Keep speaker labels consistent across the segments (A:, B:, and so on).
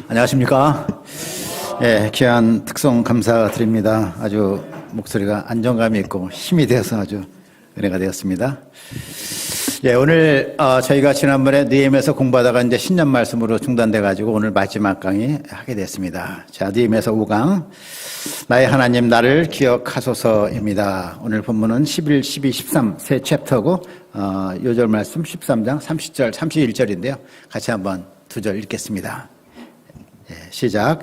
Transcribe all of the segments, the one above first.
A: 안녕하십니까. 예, 귀한 특송 감사드립니다. 아주 목소리가 안정감이 있고 힘이 되어서 아주 은혜가 되었습니다. 예, 오늘 저희가 지난번에 느헤미야서 공부하다가 이제 신년 말씀으로 중단돼가지고 오늘 마지막 강의 하게 됐습니다. 자, 느헤미야서 5강 나의 하나님 나를 기억하소서입니다. 오늘 본문은 11, 12, 13 세 챕터고 요절 말씀 13장 30절, 31절인데요. 같이 한번 두 절 읽겠습니다. 시작.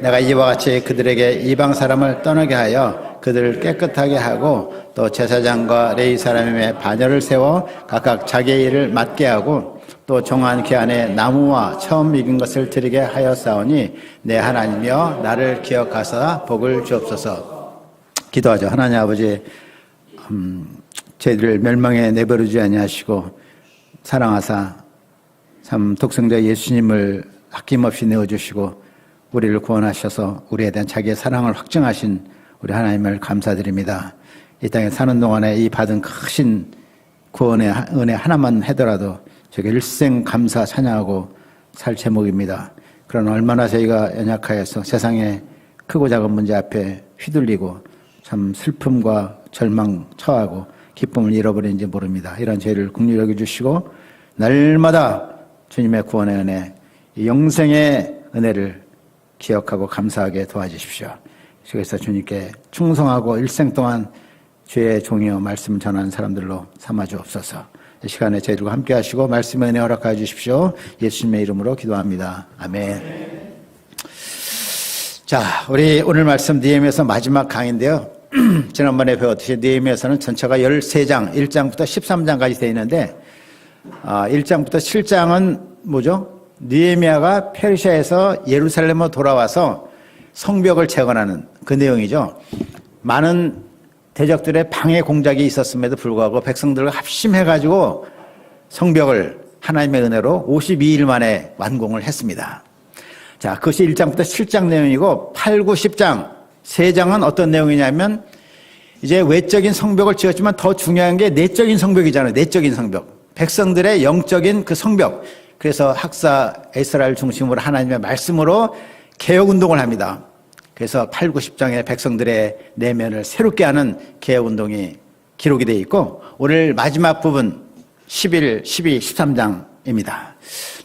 A: 내가 이와 같이 그들에게 이방 사람을 떠나게 하여 그들을 깨끗하게 하고 또 제사장과 레위 사람의 반열을 세워 각각 자기의 일을 맡게 하고 또 정한 기한에 나무와 처음 익은 것을 드리게 하였사오니 내 하나님이여 나를 기억하사 복을 주옵소서. 기도하죠. 하나님 아버지, 저희들을 멸망에 내버리지 아니하시고 사랑하사 참 독생자 예수님을 아낌없이 내어주시고 우리를 구원하셔서 우리에 대한 자기의 사랑을 확증하신 우리 하나님을 감사드립니다. 이 땅에 사는 동안에 이 받은 크신 구원의 은혜 하나만 하더라도 저게 일생 감사 찬양하고 살 제목입니다. 그러나 얼마나 저희가 연약하여서 세상의 크고 작은 문제 앞에 휘둘리고 참 슬픔과 절망 처하고 기쁨을 잃어버리는지 모릅니다. 이런 저희를 긍휼히 여겨주시고 날마다 주님의 구원의 은혜, 영생의 은혜를 기억하고 감사하게 도와주십시오. 그래서 주님께 충성하고 일생 동안 주의 종이여 말씀 전하는 사람들로 삼아주옵소서. 이 시간에 저희들과 함께 하시고 말씀의 은혜 허락하여 주십시오. 예수님의 이름으로 기도합니다. 아멘. 자, 우리 오늘 말씀 느헤미야서 마지막 강인데요. 지난번에 배웠듯이 느헤미야서는 전체가 13장, 1장부터 13장까지 되어 있는데 1장부터 7장은 뭐죠? 느헤미야가 페르시아에서 예루살렘으로 돌아와서 성벽을 재건하는 그 내용이죠. 많은 대적들의 방해 공작이 있었음에도 불구하고 백성들과 합심해가지고 성벽을 하나님의 은혜로 52일 만에 완공을 했습니다. 자, 그것이 1장부터 7장 내용이고 8, 9, 10장 3장은 어떤 내용이냐면 이제 외적인 성벽을 지었지만 더 중요한 게 내적인 성벽이잖아요. 내적인 성벽. 백성들의 영적인 그 성벽. 그래서 학사 에스라를 중심으로 하나님의 말씀으로 개혁운동을 합니다. 그래서 8, 9, 10장에 백성들의 내면을 새롭게 하는 개혁운동이 기록이 되어 있고 오늘 마지막 부분 11, 12, 13장입니다.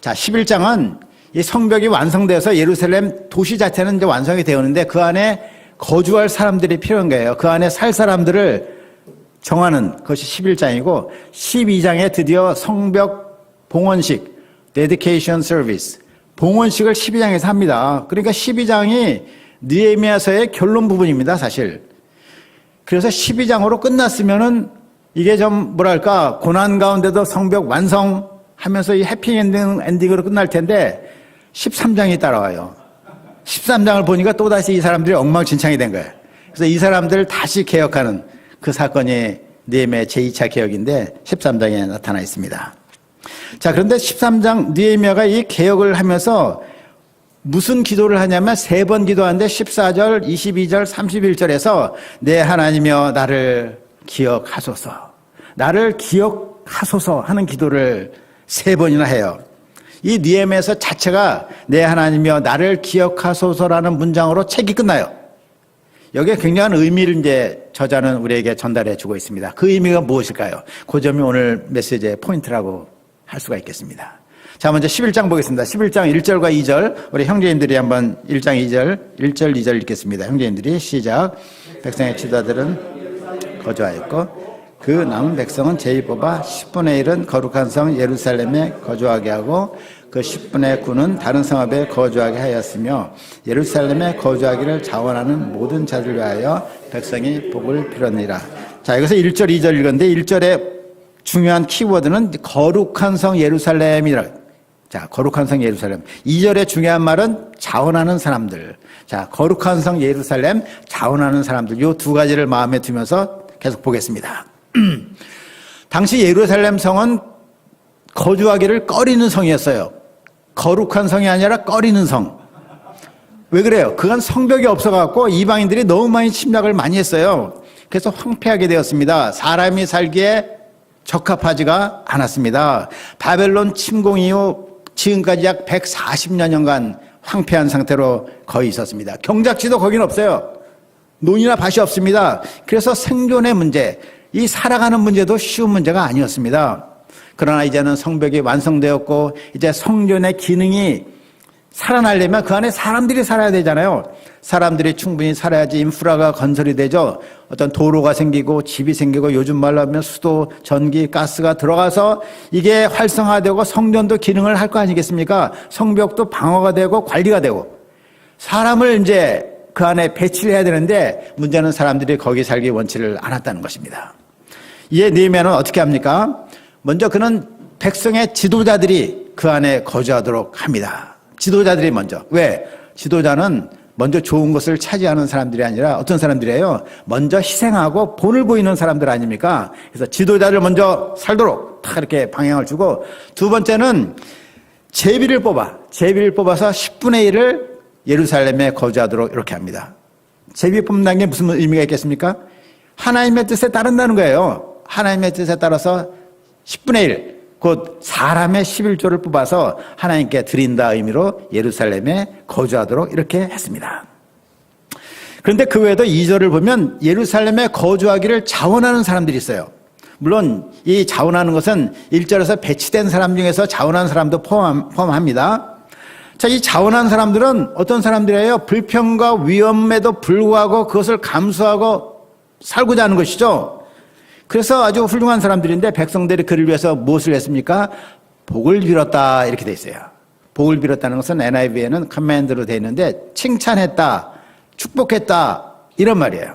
A: 자, 11장은 이 성벽이 완성되어서 예루살렘 도시 자체는 이제 완성이 되었는데 그 안에 거주할 사람들이 필요한 거예요. 그 안에 살 사람들을 정하는 것이 11장이고 12장에 드디어 성벽 봉헌식 Dedication Service 봉헌식을 12장에서 합니다. 그러니까 12장이 느헤미야서의 결론 부분입니다, 사실. 그래서 12장으로 끝났으면은 이게 좀 뭐랄까 고난 가운데도 성벽 완성하면서 이 해피엔딩으로 끝날 텐데 13장이 따라와요. 13장을 보니까 또다시 이 사람들이 엉망진창이 된 거예요. 그래서 이 사람들을 다시 개혁하는 그 사건이 느헤미야의 제2차 개혁인데 13장에 나타나 있습니다. 자, 그런데 13장 느헤미야가 이 개혁을 하면서 무슨 기도를 하냐면 3번 기도하는데 14절, 22절, 31절에서 내 하나님이여 나를 기억하소서. 나를 기억하소서 하는 기도를 3번이나 해요. 이 느헤미야서 자체가 내 하나님이여 나를 기억하소서라는 문장으로 책이 끝나요. 여기에 굉장한 의미를 이제 저자는 우리에게 전달해 주고 있습니다. 그 의미가 무엇일까요? 그 점이 오늘 메시지의 포인트라고 할 수가 있겠습니다. 자, 먼저 11장 보겠습니다. 11장 1절과 2절 우리 형제님들이 한번 1장 2절, 1절, 2절 읽겠습니다. 형제님들이 시작. 백성의 지도자들은 거주하였고 그 남은 백성은 제일 뽑아 10분의 1은 거룩한 성 예루살렘에 거주하게 하고 그 10분의 9는 다른 성 앞에 거주하게 하였으며 예루살렘에 거주하기를 자원하는 모든 자들 위하여 백성이 복을 빌었느니라. 자, 여기서 1절, 2절 읽었는데 1절에 중요한 키워드는 거룩한 성 예루살렘이라. 자, 거룩한 성 예루살렘. 2절의 중요한 말은 자원하는 사람들. 자, 거룩한 성 예루살렘, 자원하는 사람들. 이 두 가지를 마음에 두면서 계속 보겠습니다. 당시 예루살렘 성은 거주하기를 꺼리는 성이었어요. 거룩한 성이 아니라 꺼리는 성. 왜 그래요? 그간 성벽이 없어갖고 이방인들이 너무 많이 침략을 많이 했어요. 그래서 황폐하게 되었습니다. 사람이 살기에 적합하지가 않았습니다. 바벨론 침공 이후 지금까지 약 140여 년간 황폐한 상태로 거의 있었습니다. 경작지도 거기는 없어요. 논이나 밭이 없습니다. 그래서 생존의 문제, 이 살아가는 문제도 쉬운 문제가 아니었습니다. 그러나 이제는 성벽이 완성되었고 이제 성전의 기능이 살아나려면 그 안에 사람들이 살아야 되잖아요. 사람들이 충분히 살아야지 인프라가 건설이 되죠. 어떤 도로가 생기고 집이 생기고 요즘 말로 하면 수도, 전기, 가스가 들어가서 이게 활성화되고 성전도 기능을 할 거 아니겠습니까? 성벽도 방어가 되고 관리가 되고 사람을 이제 그 안에 배치를 해야 되는데 문제는 사람들이 거기 살기 원치를 않았다는 것입니다. 이에 느헤미야는 어떻게 합니까? 먼저 그는 백성의 지도자들이 그 안에 거주하도록 합니다. 지도자들이 먼저. 왜? 지도자는 먼저 좋은 것을 차지하는 사람들이 아니라 어떤 사람들이에요? 먼저 희생하고 본을 보이는 사람들 아닙니까? 그래서 지도자를 먼저 살도록 딱 이렇게 방향을 주고 두 번째는 제비를 뽑아서 10분의 1을 예루살렘에 거주하도록 이렇게 합니다. 제비 뽑는다는 게 무슨 의미가 있겠습니까? 하나님의 뜻에 따른다는 거예요. 하나님의 뜻에 따라서 10분의 1, 곧 사람의 11조를 뽑아서 하나님께 드린다 의미로 예루살렘에 거주하도록 이렇게 했습니다. 그런데 그 외에도 2절을 보면 예루살렘에 거주하기를 자원하는 사람들이 있어요. 물론 이 자원하는 것은 1절에서 배치된 사람 중에서 자원하는 사람도 포함합니다. 자, 이 자원하는 사람들은 어떤 사람들이에요? 불평과 위험에도 불구하고 그것을 감수하고 살고자 하는 것이죠. 그래서 아주 훌륭한 사람들인데 백성들이 그를 위해서 무엇을 했습니까? 복을 빌었다 이렇게 돼 있어요. 복을 빌었다는 것은 NIV에는 커맨드로 돼 있는데 칭찬했다, 축복했다 이런 말이에요.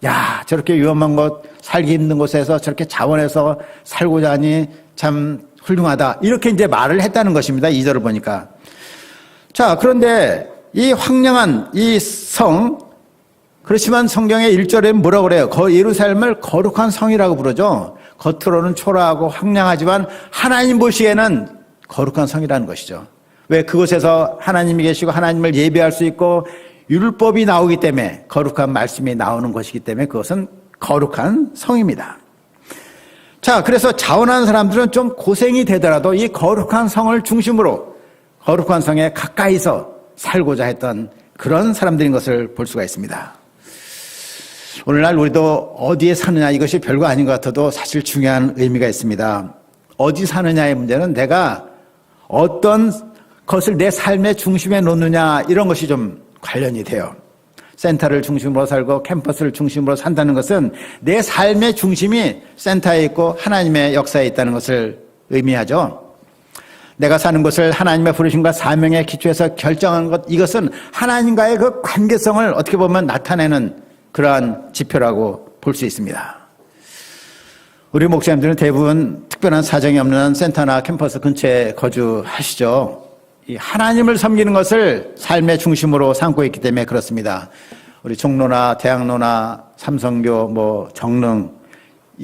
A: 야, 저렇게 위험한 곳, 살기 힘든 곳에서 저렇게 자원해서 살고자 하니 참 훌륭하다 이렇게 이제 말을 했다는 것입니다. 2절을 보니까. 자, 그런데 이 황량한 이 성, 그렇지만 성경의 1절에 뭐라고 그래요? 예루살렘을 거룩한 성이라고 부르죠. 겉으로는 초라하고 황량하지만 하나님 보시기에는 거룩한 성이라는 것이죠. 왜? 그곳에서 하나님이 계시고 하나님을 예배할 수 있고 율법이 나오기 때문에 거룩한 말씀이 나오는 것이기 때문에 그것은 거룩한 성입니다. 자, 그래서 자원하는 사람들은 좀 고생이 되더라도 이 거룩한 성을 중심으로 거룩한 성에 가까이서 살고자 했던 그런 사람들인 것을 볼 수가 있습니다. 오늘날 우리도 어디에 사느냐 이것이 별거 아닌 것 같아도 사실 중요한 의미가 있습니다. 어디 사느냐의 문제는 내가 어떤 것을 내 삶의 중심에 놓느냐 이런 것이 좀 관련이 돼요. 센터를 중심으로 살고 캠퍼스를 중심으로 산다는 것은 내 삶의 중심이 센터에 있고 하나님의 역사에 있다는 것을 의미하죠. 내가 사는 것을 하나님의 부르심과 사명에 기초해서 결정하는 것, 이것은 하나님과의 그 관계성을 어떻게 보면 나타내는 그러한 지표라고 볼 수 있습니다. 우리 목사님들은 대부분 특별한 사정이 없는 센터나 캠퍼스 근처에 거주하시죠. 이 하나님을 섬기는 것을 삶의 중심으로 삼고 있기 때문에 그렇습니다. 우리 종로나 대학로나 삼성교, 정릉,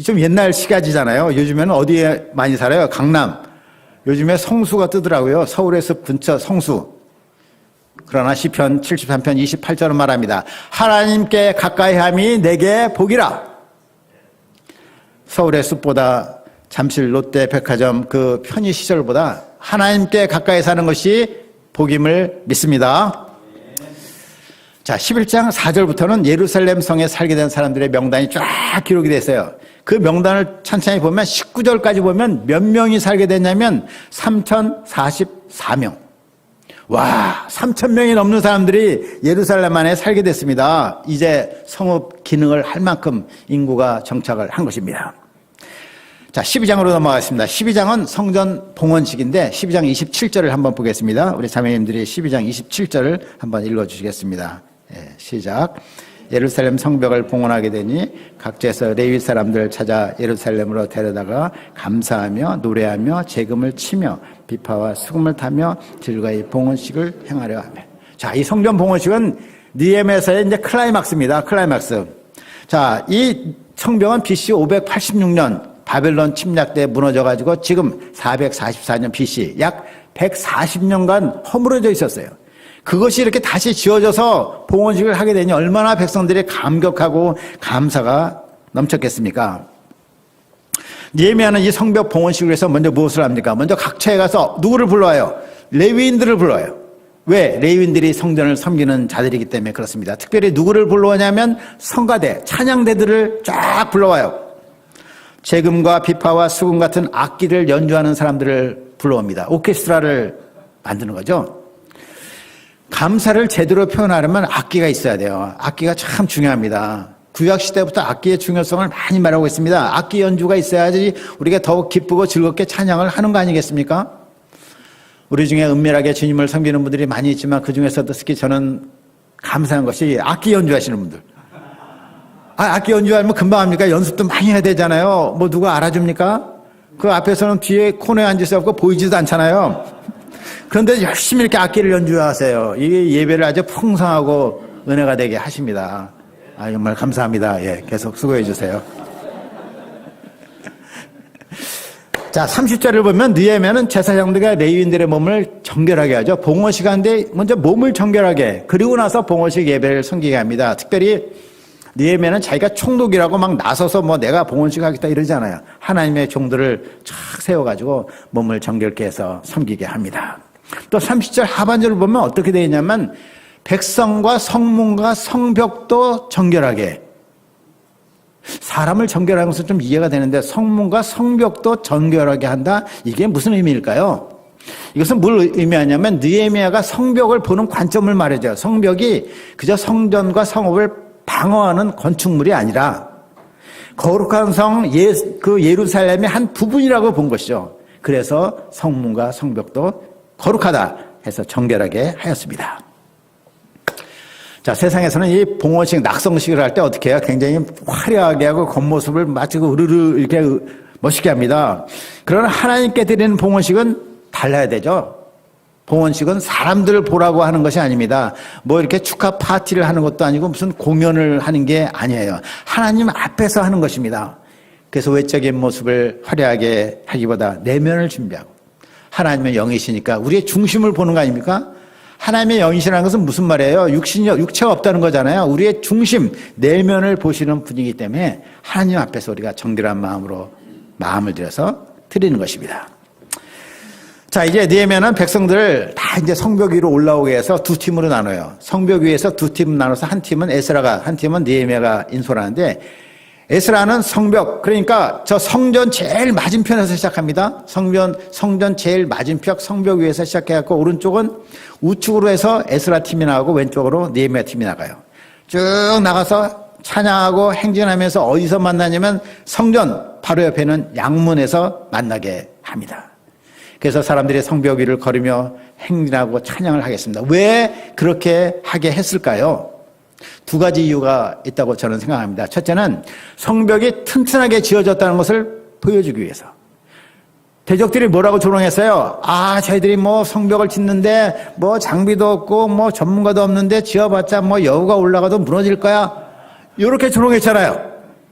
A: 좀 옛날 시가지잖아요. 요즘에는 어디에 많이 살아요? 강남. 요즘에 성수가 뜨더라고요. 서울의 숲 근처 성수. 그러나 시편 73편 28절은 말합니다. 하나님께 가까이함이 내게 복이라. 서울의 숲보다 잠실 롯데 백화점 그 편의시설보다 하나님께 가까이 사는 것이 복임을 믿습니다. 자, 11장 4절부터는 예루살렘 성에 살게 된 사람들의 명단이 쫙 기록이 됐어요. 그 명단을 천천히 보면 19절까지 보면 몇 명이 살게 됐냐면 3,044명. 와, 3,000명이 넘는 사람들이 예루살렘 안에 살게 됐습니다. 이제 성읍 기능을 할 만큼 인구가 정착을 한 것입니다. 자, 12장으로 넘어가겠습니다. 12장은 성전 봉헌식인데 12장 27절을 한번 보겠습니다. 우리 자매님들이 12장 27절을 한번 읽어주시겠습니다. 시작. 예루살렘 성벽을 봉헌하게 되니 각지에서 레위 사람들을 찾아 예루살렘으로 데려다가 감사하며 노래하며 재금을 치며 비파와 수금을 타며 즐거이 봉헌식을 행하려 하며. 자, 이 성전 봉헌식은 느헤미야서의 이제 클라이막스입니다. 클라이막스. 자, 이 성벽은 BC 586년 바벨론 침략 때 무너져가지고 지금 444년 BC 약 140년간 허물어져 있었어요. 그것이 이렇게 다시 지어져서 봉헌식을 하게 되니 얼마나 백성들이 감격하고 감사가 넘쳤겠습니까? 느헤미야는 이 성벽 봉헌식을 위해서 먼저 무엇을 합니까? 먼저 각처에 가서 누구를 불러와요? 레위인들을 불러요. 왜? 레위인들이 성전을 섬기는 자들이기 때문에 그렇습니다. 특별히 누구를 불러오냐면 성가대, 찬양대들을 쫙 불러와요. 재금과 비파와 수금 같은 악기를 연주하는 사람들을 불러옵니다. 오케스트라를 만드는 거죠. 감사를 제대로 표현하려면 악기가 있어야 돼요. 악기가 참 중요합니다. 구약시대부터 악기의 중요성을 많이 말하고 있습니다. 악기 연주가 있어야지 우리가 더욱 기쁘고 즐겁게 찬양을 하는 거 아니겠습니까? 우리 중에 은밀하게 주님을 섬기는 분들이 많이 있지만 그중에서도 특히 저는 감사한 것이 악기 연주하시는 분들. 악기 연주하면 금방 합니까? 연습도 많이 해야 되잖아요. 뭐 누가 알아줍니까? 그 앞에서는 뒤에 코너에 앉으셔서 보이지도 않잖아요. 그런데 열심히 이렇게 악기를 연주하세요. 이게 예배를 아주 풍성하고 은혜가 되게 하십니다. 정말 감사합니다. 예, 계속 수고해 주세요. 자, 30절을 보면 느헤미야는 제사장들과 레위인들의 몸을 정결하게 하죠. 봉헌 시간인데 먼저 몸을 정결하게, 그리고 나서 봉헌식 예배를 섬기게 합니다. 특별히 느헤미야는 자기가 총독이라고 막 나서서 뭐 내가 봉헌식 하겠다 이러잖아요. 하나님의 종들을 쫙 세워가지고 몸을 정결케 해서 섬기게 합니다. 또 30절 하반절을 보면 어떻게 되어 있냐면 백성과 성문과 성벽도 정결하게. 사람을 정결하는 것은 좀 이해가 되는데 성문과 성벽도 정결하게 한다? 이게 무슨 의미일까요? 이것은 뭘 의미하냐면 느헤미야가 성벽을 보는 관점을 말해줘요. 성벽이 그저 성전과 성읍을 방어하는 건축물이 아니라 거룩한 성 예루살렘의 한 부분이라고 본 것이죠. 그래서 성문과 성벽도 거룩하다 해서 정결하게 하였습니다. 자, 세상에서는 이 봉헌식, 낙성식을 할 때 어떻게 해요? 굉장히 화려하게 하고 겉모습을 마치 으르르 이렇게 멋있게 합니다. 그러나 하나님께 드리는 봉헌식은 달라야 되죠. 봉헌식은 사람들을 보라고 하는 것이 아닙니다. 뭐 이렇게 축하 파티를 하는 것도 아니고 무슨 공연을 하는 게 아니에요. 하나님 앞에서 하는 것입니다. 그래서 외적인 모습을 화려하게 하기보다 내면을 준비하고 하나님의 영이시니까 우리의 중심을 보는 거 아닙니까? 하나님의 영이시라는 것은 무슨 말이에요? 육체가 없다는 거잖아요. 우리의 중심, 내면을 보시는 분이기 때문에 하나님 앞에서 우리가 정결한 마음으로 마음을 들여서 드리는 것입니다. 자, 이제 느헤미야는 백성들을 다 이제 성벽 위로 올라오게 해서 두 팀으로 나눠요. 성벽 위에서 두 팀 나눠서 한 팀은 에스라가, 한 팀은 느헤미야가 인솔하는데 에스라는 성벽, 그러니까 저 성전 제일 맞은편에서 시작합니다. 성전 제일 맞은편 성벽 위에서 시작해갖고 오른쪽은 우측으로 해서 에스라 팀이 나가고 왼쪽으로 느헤미야 팀이 나가요. 쭉 나가서 찬양하고 행진하면서 어디서 만나냐면 성전 바로 옆에는 양문에서 만나게 합니다. 그래서 사람들이 성벽 위를 걸으며 행진하고 찬양을 하겠습니다. 왜 그렇게 하게 했을까요? 두 가지 이유가 있다고 저는 생각합니다. 첫째는 성벽이 튼튼하게 지어졌다는 것을 보여주기 위해서. 대적들이 뭐라고 조롱했어요? 저희들이 뭐 성벽을 짓는데 뭐 장비도 없고 뭐 전문가도 없는데 지어봤자 뭐 여우가 올라가도 무너질 거야. 이렇게 조롱했잖아요.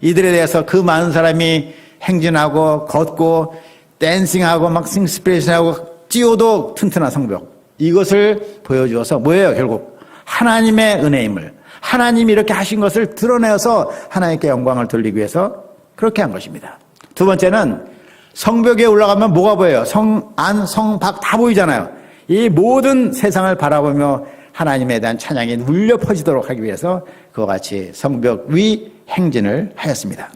A: 이들에 대해서 그 많은 사람이 행진하고 걷고 댄싱하고 막 싱스피레이션하고 뛰어도 튼튼한 성벽. 이것을 보여주어서 뭐예요? 결국 하나님의 은혜임을, 하나님이 이렇게 하신 것을 드러내어서 하나님께 영광을 돌리기 위해서 그렇게 한 것입니다. 두 번째는 성벽에 올라가면 뭐가 보여요? 성 안, 성 밖 다 보이잖아요. 이 모든 세상을 바라보며 하나님에 대한 찬양이 울려 퍼지도록 하기 위해서 그와 같이 성벽 위 행진을 하였습니다.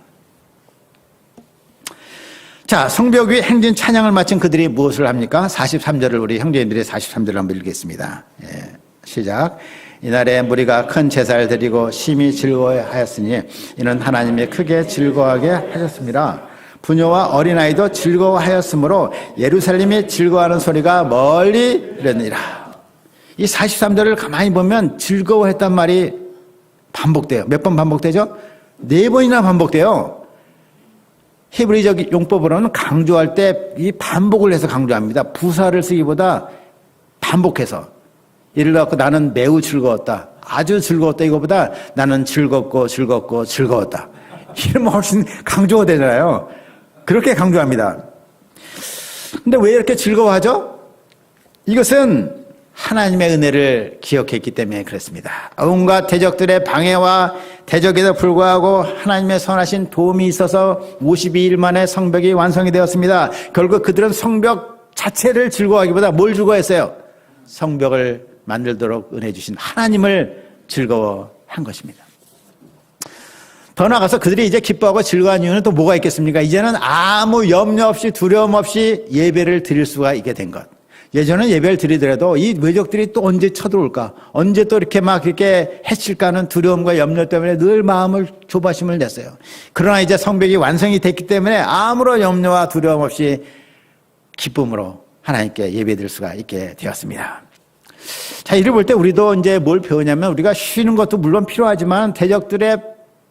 A: 자, 성벽 위 행진 찬양을 마친 그들이 무엇을 합니까? 43절을 우리 형제인들의 43절을 한번 읽겠습니다. 시작. 이날에 무리가 큰 제사를 드리고 심히 즐거워하였으니 이는 하나님이 크게 즐거워하게 하셨습니다. 부녀와 어린아이도 즐거워하였으므로 예루살렘이 즐거워하는 소리가 멀리 들렸느니라. 이 43절을 가만히 보면 즐거워했단 말이 반복돼요. 몇 번 반복되죠? 4번이나 반복돼요. 히브리적 용법으로는 강조할 때 이 반복을 해서 강조합니다. 부사를 쓰기보다 반복해서. 예를 들어 나는 매우 즐거웠다. 아주 즐거웠다. 이거보다 나는 즐겁고 즐거웠다. 이러면 훨씬 강조가 되잖아요. 그렇게 강조합니다. 근데 왜 이렇게 즐거워하죠? 이것은 하나님의 은혜를 기억했기 때문에 그렇습니다. 온갖 대적들의 방해와 대적에도 불구하고 하나님의 선하신 도움이 있어서 52일 만에 성벽이 완성이 되었습니다. 결국 그들은 성벽 자체를 즐거워하기보다 뭘 즐거워했어요? 성벽을 만들도록 은혜 주신 하나님을 즐거워한 것입니다. 더 나아가서 그들이 이제 기뻐하고 즐거워한 이유는 또 뭐가 있겠습니까? 이제는 아무 염려 없이 두려움 없이 예배를 드릴 수가 있게 된 것. 예전에 예배를 드리더라도 이 외적들이 또 언제 쳐들어올까? 언제 또 이렇게 막 이렇게 해칠까 하는 두려움과 염려 때문에 늘 마음을 조바심을 냈어요. 그러나 이제 성벽이 완성이 됐기 때문에 아무런 염려와 두려움 없이 기쁨으로 하나님께 예배드릴 수가 있게 되었습니다. 자, 이를 볼 때 우리도 이제 뭘 배우냐면 우리가 쉬는 것도 물론 필요하지만 대적들의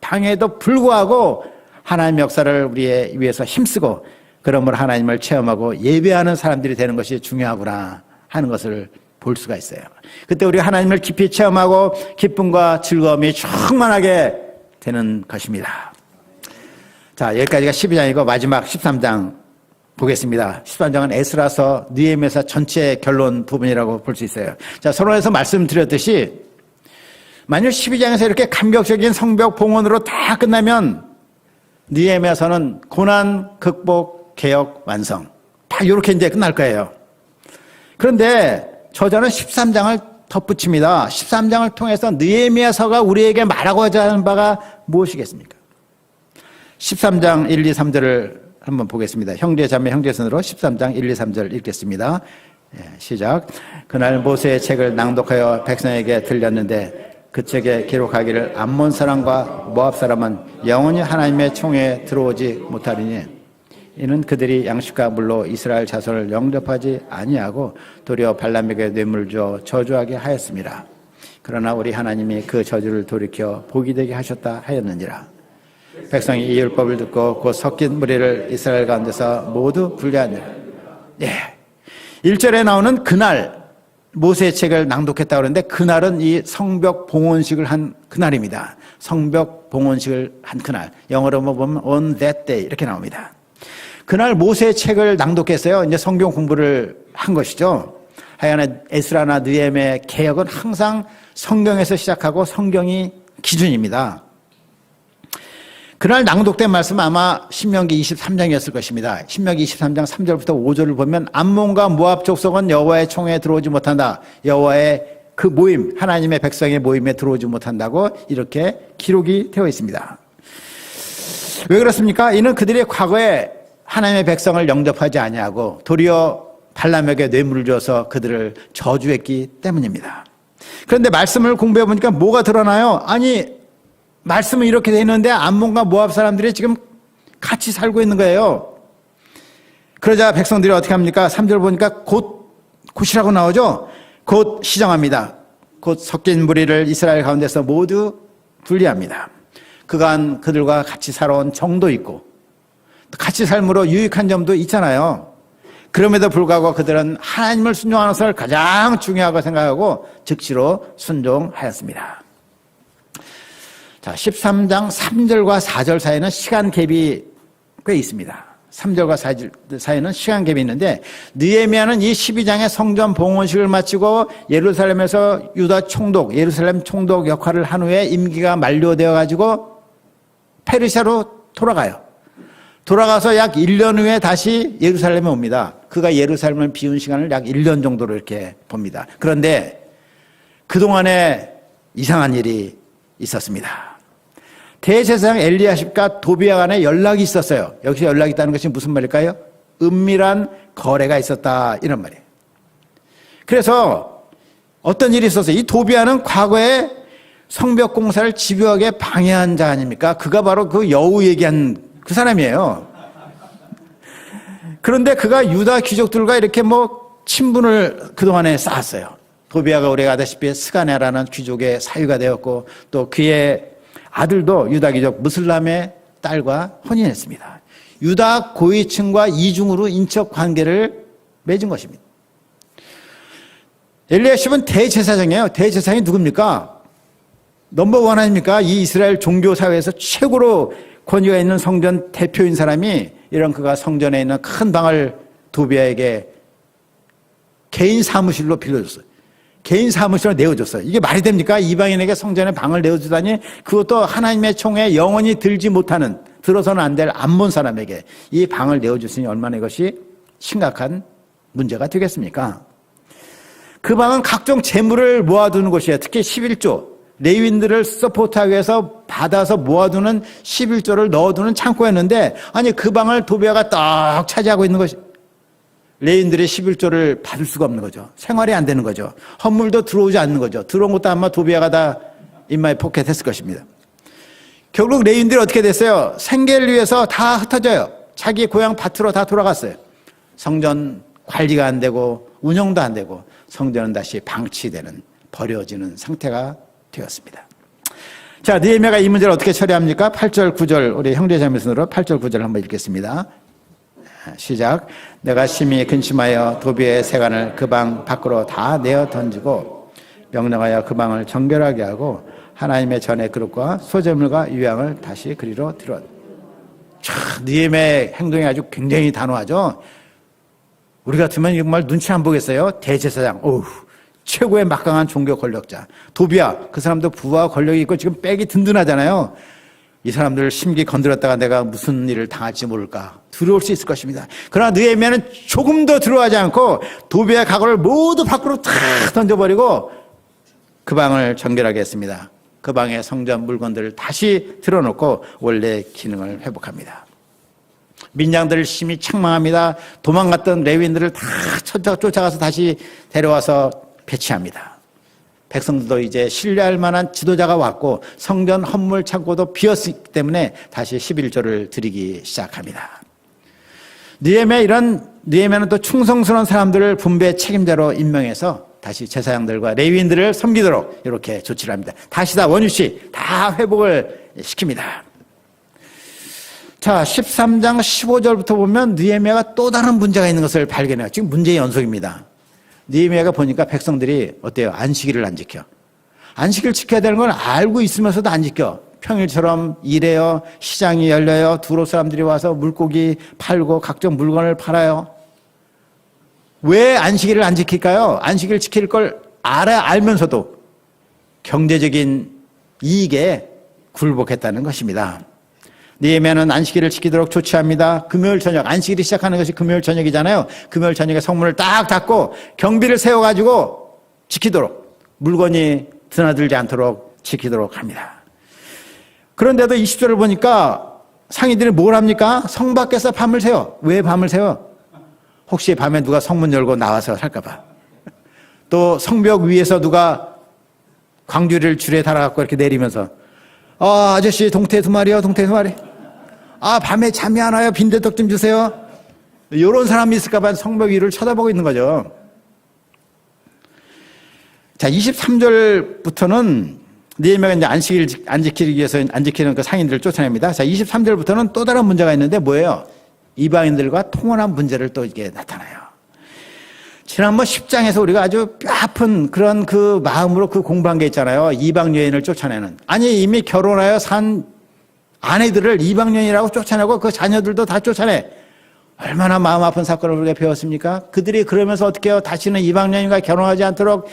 A: 방해에도 불구하고 하나님의 역사를 우리에 위해서 힘쓰고 그러므로 하나님을 체험하고 예배하는 사람들이 되는 것이 중요하구나 하는 것을 볼 수가 있어요. 그때 우리가 하나님을 깊이 체험하고 기쁨과 즐거움이 충만하게 되는 것입니다. 자, 여기까지가 12장이고 마지막 13장 보겠습니다. 13장은 에스라서 느헤미야서 전체 결론 부분이라고 볼 수 있어요. 자, 서론에서 말씀드렸듯이 만일 12장에서 이렇게 감격적인 성벽 봉헌으로 다 끝나면 느헤미야서는 고난 극복 개혁 완성 다 이렇게 이제 끝날 거예요. 그런데 저자는 13장을 덧붙입니다. 13장을 통해서 느헤미야서가 우리에게 말하고자 하는 바가 무엇이겠습니까? 13장 1, 2, 3절을 한번 보겠습니다. 형제 자매 형제선으로 13장 1, 2, 3절 읽겠습니다. 시작. 그날 모세의 책을 낭독하여 백성에게 들렸는데 그 책에 기록하기를 암몬 사람과 모압 사람은 영원히 하나님의 총회에 들어오지 못하리니 이는 그들이 양식과 물로 이스라엘 자손을 영접하지 아니하고 도리어 발람에게 뇌물을 줘 저주하게 하였습니다. 그러나 우리 하나님이 그 저주를 돌이켜 복이 되게 하셨다 하였느니라. 백성이 이 율법을 듣고 곧 섞인 무리를 이스라엘 가운데서 모두 분리하니라. 예. 1절에 나오는 그날 모세의 책을 낭독했다고 그러는데 그날은 이 성벽 봉헌식을 한 그날입니다. 성벽 봉헌식을 한 그날. 영어로 보면 on that day 이렇게 나옵니다. 그날 모세의 책을 낭독했어요. 이제 성경 공부를 한 것이죠. 하여간 에스라나 느헤미야의 개혁은 항상 성경에서 시작하고 성경이 기준입니다. 그날 낭독된 말씀은 아마 신명기 23장이었을 것입니다. 신명기 23장 3절부터 5절을 보면 암몬과 모압 족속은 여호와의 총회에 들어오지 못한다. 여호와의 그 모임, 하나님의 백성의 모임에 들어오지 못한다고 이렇게 기록이 되어 있습니다. 왜 그렇습니까? 이는 그들이 과거에 하나님의 백성을 영접하지 아니하고 도리어 발람에게 뇌물을 줘서 그들을 저주했기 때문입니다. 그런데 말씀을 공부해 보니까 뭐가 드러나요? 아니, 말씀은 이렇게 되어 있는데 암몬과 모압 사람들이 지금 같이 살고 있는 거예요. 그러자 백성들이 어떻게 합니까? 3절 보니까 곧이라고 나오죠? 곧 시정합니다. 곧 섞인 무리를 이스라엘 가운데서 모두 분리합니다. 그간 그들과 같이 살아온 정도 있고 같이 삶으로 유익한 점도 있잖아요. 그럼에도 불구하고 그들은 하나님을 순종하는 것을 가장 중요하고 생각하고 즉시로 순종하였습니다. 자, 13장 3절과 4절 사이에는 시간 갭이 꽤 있습니다. 3절과 4절 사이에는 시간 갭이 있는데 느헤미야는 이 12장의 성전 봉헌식을 마치고 예루살렘에서 유다 총독, 예루살렘 총독 역할을 한 후에 임기가 만료되어 가지고 페르시아로 돌아가요. 돌아가서 약 1년 후에 다시 예루살렘에 옵니다. 그가 예루살렘을 비운 시간을 약 1년 정도로 이렇게 봅니다. 그런데 그동안에 이상한 일이 있었습니다. 대제사장 엘리야십과 도비야 간에 연락이 있었어요. 여기서 연락이 있다는 것이 무슨 말일까요? 은밀한 거래가 있었다 이런 말이에요. 그래서 어떤 일이 있었어요. 이 도비야는 과거에 성벽 공사를 집요하게 방해한 자 아닙니까? 그가 바로 그 여우 얘기한 그 사람이에요. 그런데 그가 유다 귀족들과 이렇게 친분을 그동안에 쌓았어요. 도비야가 우리가 아다시피 스가냐라는 귀족의 사위가 되었고 또 그의 아들도 유다 귀족 무슬람의 딸과 혼인했습니다. 유다 고위층과 이중으로 인척 관계를 맺은 것입니다. 엘리야십은 대제사장이에요. 대제사장이 누굽니까? 넘버원 아닙니까? 이 이스라엘 종교 사회에서 최고로 권위가 있는 성전 대표인 사람이 이런 그가 성전에 있는 큰 방을 도비야에게 개인 사무실로 빌려줬어요. 개인 사무실로 내어줬어요. 이게 말이 됩니까? 이방인에게 성전에 방을 내어주다니 그것도 하나님의 총에 영원히 들지 못하는 들어서는 안 될 암몬 사람에게 이 방을 내어줬으니 얼마나 이것이 심각한 문제가 되겠습니까? 그 방은 각종 재물을 모아두는 곳이에요. 특히 11조. 레위인들을 서포트하기 위해서 받아서 모아두는 11조를 넣어두는 창고였는데, 아니 그 방을 도비아가 딱 차지하고 있는 것이, 레위인들이 11조를 받을 수가 없는 거죠. 생활이 안 되는 거죠. 헌물도 들어오지 않는 거죠. 들어온 것도 아마 도비아가 다 인마에 포켓했을 것입니다. 결국 레위인들이 어떻게 됐어요? 생계를 위해서 다 흩어져요. 자기 고향 밭으로 다 돌아갔어요. 성전 관리가 안 되고 운영도 안 되고 성전은 다시 방치되는, 버려지는 상태가 되었습니다. 자, 느헤미야가 이 문제를 어떻게 처리합니까? 8절 9절 우리 형제자매순으로 8절 9절 한번 읽겠습니다. 시작. 내가 심히 근심하여 도비의 세간을 그 방 밖으로 다 내어 던지고 명령하여 그 방을 정결하게 하고 하나님의 전의 그릇과 소재물과 유향을 다시 그리로 들었. 느헤미야의 행동이 아주 굉장히 단호하죠. 우리 같으면 정말 눈치 안 보겠어요? 대제사장, 최고의 막강한 종교 권력자 도비야, 그 사람도 부와 권력이 있고 지금 백이 든든하잖아요. 이 사람들을 심기 건드렸다가 내가 무슨 일을 당할지 모를까 두려울 수 있을 것입니다. 그러나 느헤미야는 조금도 두려워하지 않고 도비야의 각오를 모두 밖으로 탁 던져버리고 그 방을 정결하게 했습니다. 그 방의 성전 물건들을 다시 틀어놓고 원래 기능을 회복합니다. 민장들을 심히 책망합니다. 도망갔던 레위인들을 다 쫓아가서 다시 데려와서 배치합니다. 백성들도 이제 신뢰할 만한 지도자가 왔고 성전 헌물 창고도 비었기 때문에 다시 11조를 드리기 시작합니다. 느헤미야는 또 충성스러운 사람들을 분배 책임자로 임명해서 다시 제사장들과 레위인들을 섬기도록 이렇게 조치를 합니다. 다시 다 원유씨 다 회복을 시킵니다. 자, 13장 15절부터 보면 느헤미야가 또 다른 문제가 있는 것을 발견해요. 지금 문제의 연속입니다. 느헤미야가 보니까 백성들이 어때요? 안식일을 안 지켜. 안식일 지켜야 되는 걸 알고 있으면서도 안 지켜. 평일처럼 일해요. 시장이 열려요. 두로 사람들이 와서 물고기 팔고 각종 물건을 팔아요. 왜 안식일을 안 지킬까요? 안식일 지킬 걸 알면서도 경제적인 이익에 굴복했다는 것입니다. 느헤미야는 안식일을 지키도록 조치합니다. 금요일 저녁, 안식일이 시작하는 것이 금요일 저녁이잖아요. 금요일 저녁에 성문을 딱 닫고 경비를 세워가지고 지키도록, 물건이 드나들지 않도록 지키도록 합니다. 그런데도 20절을 보니까 상인들이 뭘 합니까? 성 밖에서 밤을 새워. 왜 밤을 새워? 혹시 밤에 누가 성문 열고 나와서 살까봐. 또 성벽 위에서 누가 광주리를 줄에 달아갖고 이렇게 내리면서 아저씨 동태 2마리요, 동태 2마리. 밤에 잠이 안 와요, 빈대떡 좀 주세요. 이런 사람이 있을까봐 성벽 위를 쳐다보고 있는 거죠. 자, 23절부터는 느헤미야가 이제 안식일 안 지키기 위해서 안 지키는 그 상인들을 쫓아냅니다. 자, 23절부터는 또 다른 문제가 있는데 뭐예요? 이방인들과 통혼한 문제를 또 이게 나타나요. 지난번 10장에서 우리가 아주 뼈아픈 그런 그 마음으로 그 공부한 게 있잖아요. 이방 여인을 쫓아내는. 아니, 이미 결혼하여 산 아내들을 이방 여인이라고 쫓아내고 그 자녀들도 다 쫓아내. 얼마나 마음 아픈 사건을 우리가 배웠습니까? 그들이 그러면서 어떻게 해요? 다시는 이방 여인과 결혼하지 않도록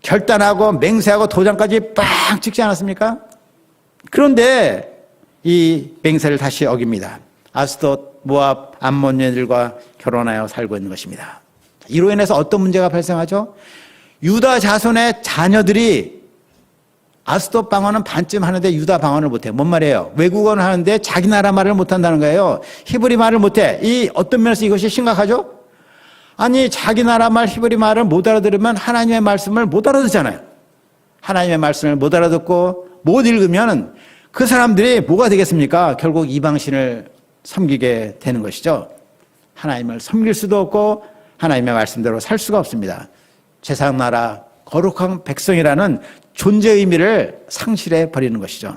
A: 결단하고 맹세하고 도장까지 빵 찍지 않았습니까? 그런데 이 맹세를 다시 어깁니다. 아스돗, 모압, 암몬 여인들과 결혼하여 살고 있는 것입니다. 이로 인해서 어떤 문제가 발생하죠? 유다 자손의 자녀들이 아스돗 방언은 반쯤 하는데 유다 방언을 못해. 뭔 말이에요? 외국어는 하는데 자기 나라 말을 못한다는 거예요. 히브리 말을 못해. 이 어떤 면에서 이것이 심각하죠? 아니, 자기 나라 말 히브리 말을 못 알아들으면 하나님의 말씀을 못 알아듣잖아요. 하나님의 말씀을 못 알아듣고 못 읽으면 그 사람들이 뭐가 되겠습니까? 결국 이방신을 섬기게 되는 것이죠. 하나님을 섬길 수도 없고 하나님의 말씀대로 살 수가 없습니다. 제사장 나라, 거룩한 백성이라는 존재 의미를 상실해 버리는 것이죠.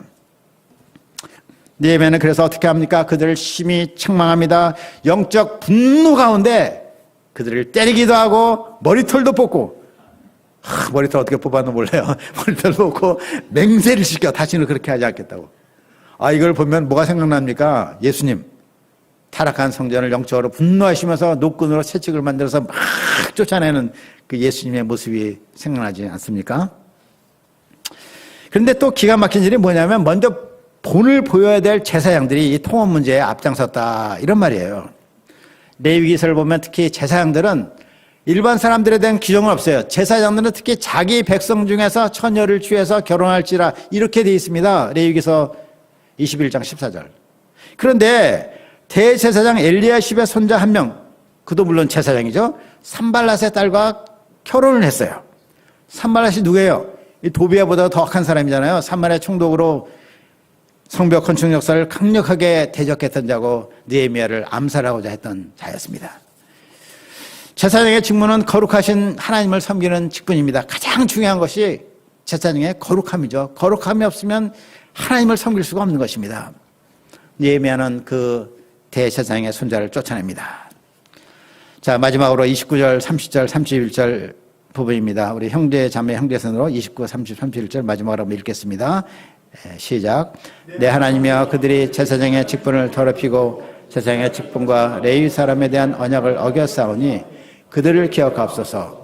A: 느헤미야는 그래서 어떻게 합니까? 그들을 심히 책망합니다. 영적 분노 가운데 그들을 때리기도 하고 머리털도 뽑고, 머리털 어떻게 뽑았나 몰라요. 머리털 뽑고 맹세를 시켜 다시는 그렇게 하지 않겠다고. 이걸 보면 뭐가 생각납니까? 예수님 타락한 성전을 영적으로 분노하시면서 노끈으로 채찍을 만들어서 막 쫓아내는 그 예수님의 모습이 생각나지 않습니까? 그런데 또 기가 막힌 일이 뭐냐면 먼저 본을 보여야 될 제사장들이 이 통원 문제에 앞장섰다 이런 말이에요. 레위기서를 보면 특히 제사장들은 일반 사람들에 대한 규정은 없어요. 제사장들은 특히 자기 백성 중에서 처녀를 취해서 결혼할지라 이렇게 되어 있습니다. 레위기서 21장 14절. 그런데 대제사장 엘리야십의 손자 한 명, 그도 물론 제사장이죠. 산발랏의 딸과 결혼을 했어요. 산발랏이 누구예요? 도비야보다 더 악한 사람이잖아요. 산발의 총독으로 성벽 건축 역사를 강력하게 대적했던 자고 느헤미야를 암살하고자 했던 자였습니다. 제사장의 직무는 거룩하신 하나님을 섬기는 직분입니다. 가장 중요한 것이 제사장의 거룩함이죠. 거룩함이 없으면 하나님을 섬길 수가 없는 것입니다. 느헤미야는 그 대제사장의 손자를 쫓아냅니다. 자, 마지막으로 29절, 30절, 31절 부분입니다. 우리 형제, 자매, 형제선으로 29, 30, 31절 마지막으로 한번 읽겠습니다. 시작. 내 하나님이여 그들이 제사장의 직분을 더럽히고 제사장의 직분과 레위 사람에 대한 언약을 어겼사오니 그들을 기억하옵소서.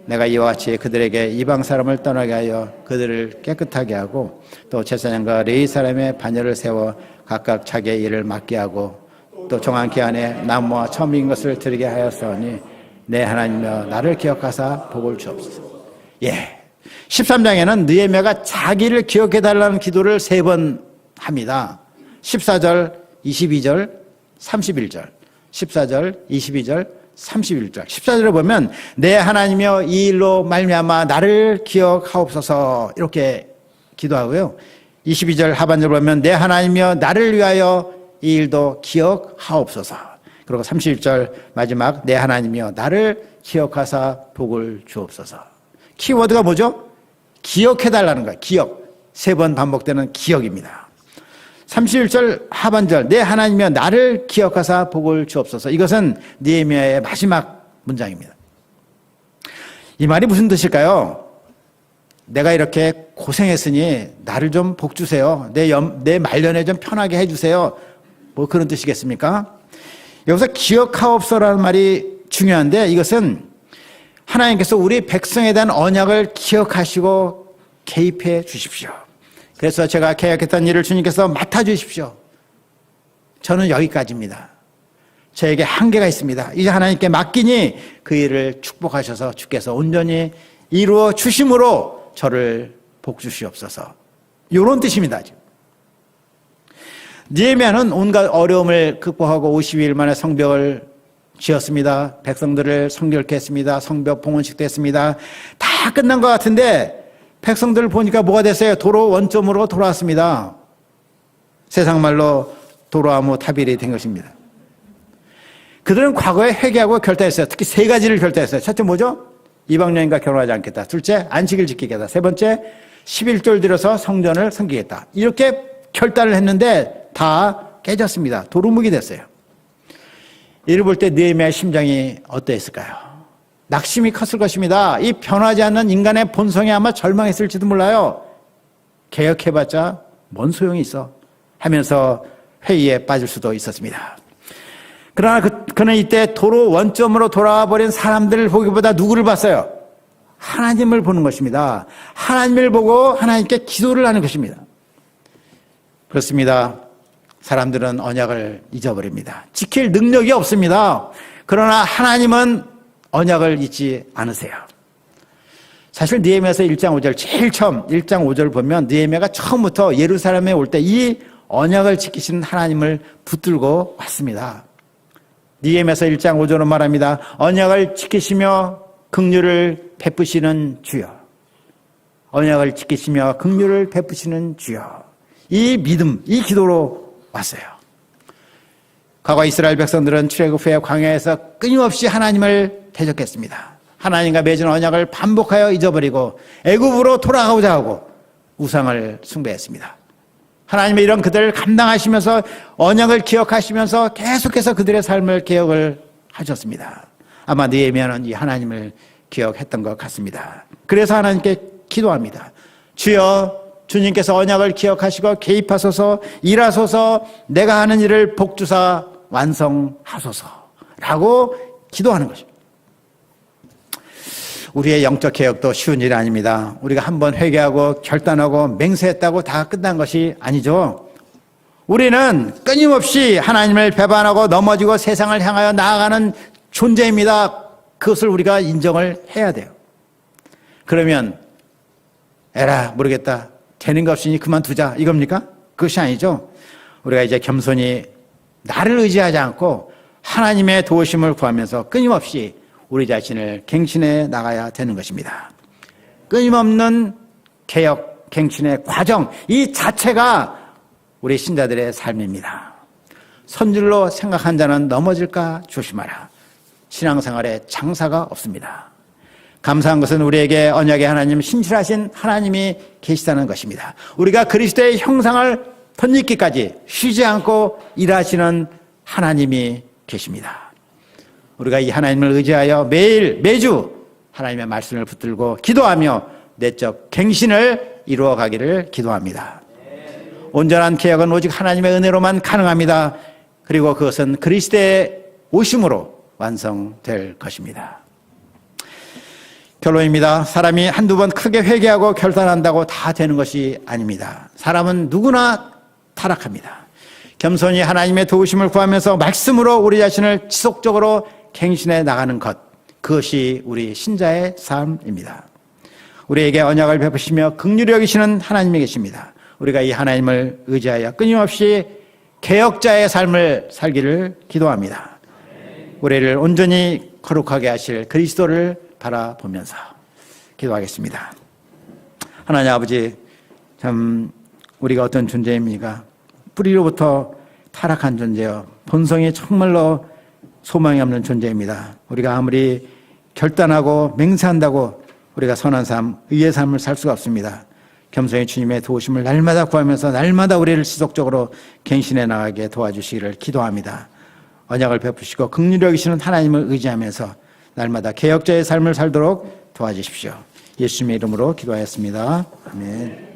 A: 내가 이와 같이 그들에게 이방 사람을 떠나게 하여 그들을 깨끗하게 하고 또 제사장과 레위 사람의 반열을 세워 각각 자기의 일을 맡게 하고 또 정한 기한에 나무와 처음 익은 것을 드리게 하였사오니 내 하나님이여 나를 기억하사 복을 주옵소서. 예. 13장에는 느헤미야가 자기를 기억해달라는 기도를 3번 합니다. 14절, 22절, 31절. 14절, 22절, 31절. 14절에 보면 내 하나님이여 이 일로 말미암아 나를 기억하옵소서 이렇게 기도하고요. 22절 하반절 보면 내 하나님이여 나를 위하여 이 일도 기억하옵소서. 그리고 31절 마지막 내 하나님이여 나를 기억하사 복을 주옵소서. 키워드가 뭐죠? 기억해달라는 거예요. 기억. 3번 반복되는 기억입니다. 31절 하반절 내 하나님이여 나를 기억하사 복을 주옵소서. 이것은 느헤미야의 마지막 문장입니다. 이 말이 무슨 뜻일까요? 내가 이렇게 고생했으니 나를 좀 복 주세요. 내 말년에 좀 편하게 해주세요. 뭐 그런 뜻이겠습니까? 여기서 기억하옵소서라는 말이 중요한데 이것은 하나님께서 우리 백성에 대한 언약을 기억하시고 개입해 주십시오. 그래서 제가 계약했던 일을 주님께서 맡아주십시오. 저는 여기까지입니다. 저에게 한계가 있습니다. 이제 하나님께 맡기니 그 일을 축복하셔서 주께서 온전히 이루어 주심으로 저를 복 주시옵소서. 이런 뜻입니다. 느헤미야는 온갖 어려움을 극복하고 50일 만에 성벽을 지었습니다. 백성들을 성결케 했습니다. 성벽 봉헌식도 했습니다. 다 끝난 것 같은데 백성들을 보니까 뭐가 됐어요? 도로 원점으로 돌아왔습니다. 세상 말로 도로아무 타빌이 된 것입니다. 그들은 과거에 회개하고 결단했어요. 특히 3가지를 결단했어요. 첫째 뭐죠? 이방 여인과 결혼하지 않겠다. 둘째, 안식일 지키겠다. 세 번째, 11조를 들여서 성전을 섬기겠다. 이렇게 결단을 했는데 다 깨졌습니다. 도루묵이 됐어요. 이를 볼 때 느헤미야의 심장이 어떠했을까요? 낙심이 컸을 것입니다. 이 변하지 않는 인간의 본성에 아마 절망했을지도 몰라요. 개혁해봤자 뭔 소용이 있어 하면서 회의에 빠질 수도 있었습니다. 그러나 그는 이때 도로 원점으로 돌아와 버린 사람들을 보기보다 누구를 봤어요? 하나님을 보는 것입니다. 하나님을 보고 하나님께 기도를 하는 것입니다. 그렇습니다. 사람들은 언약을 잊어버립니다. 지킬 능력이 없습니다. 그러나 하나님은 언약을 잊지 않으세요. 사실 느헤미야서 1장 5절 제일 처음 1장 5절을 보면 느헤미야가 처음부터 예루살렘에 올 때 이 언약을 지키시는 하나님을 붙들고 왔습니다. 느헤미야서 1장 5절은 말합니다. 언약을 지키시며 긍휼을 베푸시는 주여. 언약을 지키시며 긍휼을 베푸시는 주여. 이 믿음, 이 기도로 왔어요. 과거 이스라엘 백성들은 출애굽 후에 광야에서 끊임없이 하나님을 대적했습니다. 하나님과 맺은 언약을 반복하여 잊어버리고 애굽으로 돌아가고자 하고 우상을 숭배했습니다. 하나님의 이런 그들을 감당하시면서 언약을 기억하시면서 계속해서 그들의 삶을 개혁을 하셨습니다. 아마 느헤미야는 이 하나님을 기억했던 것 같습니다. 그래서 하나님께 기도합니다. 주여, 주님께서 언약을 기억하시고 개입하소서, 일하소서, 내가 하는 일을 복주사 완성하소서라고 기도하는 것입니다. 우리의 영적 개혁도 쉬운 일이 아닙니다. 우리가 한번 회개하고 결단하고 맹세했다고 다 끝난 것이 아니죠. 우리는 끊임없이 하나님을 배반하고 넘어지고 세상을 향하여 나아가는 존재입니다. 그것을 우리가 인정을 해야 돼요. 그러면 에라 모르겠다, 되는 거 없으니 그만두자, 이겁니까? 그것이 아니죠. 우리가 이제 겸손히 나를 의지하지 않고 하나님의 도우심을 구하면서 끊임없이 우리 자신을 갱신해 나가야 되는 것입니다. 끊임없는 개혁, 갱신의 과정, 이 자체가 우리 신자들의 삶입니다. 선줄로 생각한 자는 넘어질까 조심하라. 신앙생활에 장사가 없습니다. 감사한 것은 우리에게 언약의 하나님, 신실하신 하나님이 계시다는 것입니다. 우리가 그리스도의 형상을 덧입기까지 쉬지 않고 일하시는 하나님이 계십니다. 우리가 이 하나님을 의지하여 매주 하나님의 말씀을 붙들고 기도하며 내적 갱신을 이루어가기를 기도합니다. 온전한 개혁은 오직 하나님의 은혜로만 가능합니다. 그리고 그것은 그리스도의 오심으로 완성될 것입니다. 결론입니다. 사람이 한두 번 크게 회개하고 결단한다고 다 되는 것이 아닙니다. 사람은 누구나 타락합니다. 겸손히 하나님의 도우심을 구하면서 말씀으로 우리 자신을 지속적으로 갱신해 나가는 것, 그것이 우리 신자의 삶입니다. 우리에게 언약을 베푸시며 긍휼히 여기시는 하나님이 계십니다. 우리가 이 하나님을 의지하여 끊임없이 개혁자의 삶을 살기를 기도합니다. 우리를 온전히 거룩하게 하실 그리스도를 바라보면서 기도하겠습니다. 하나님 아버지, 참 우리가 어떤 존재입니까? 뿌리로부터 타락한 존재요, 본성이 정말로 소망이 없는 존재입니다. 우리가 아무리 결단하고 맹세한다고 우리가 선한 삶, 의의 삶을 살 수가 없습니다. 겸손히 주님의 도우심을 날마다 구하면서 날마다 우리를 지속적으로 갱신해 나가게 도와주시기를 기도합니다. 언약을 베푸시고 긍휼히 여기시는 하나님을 의지하면서 날마다 개혁자의 삶을 살도록 도와주십시오. 예수님의 이름으로 기도하였습니다. 아멘.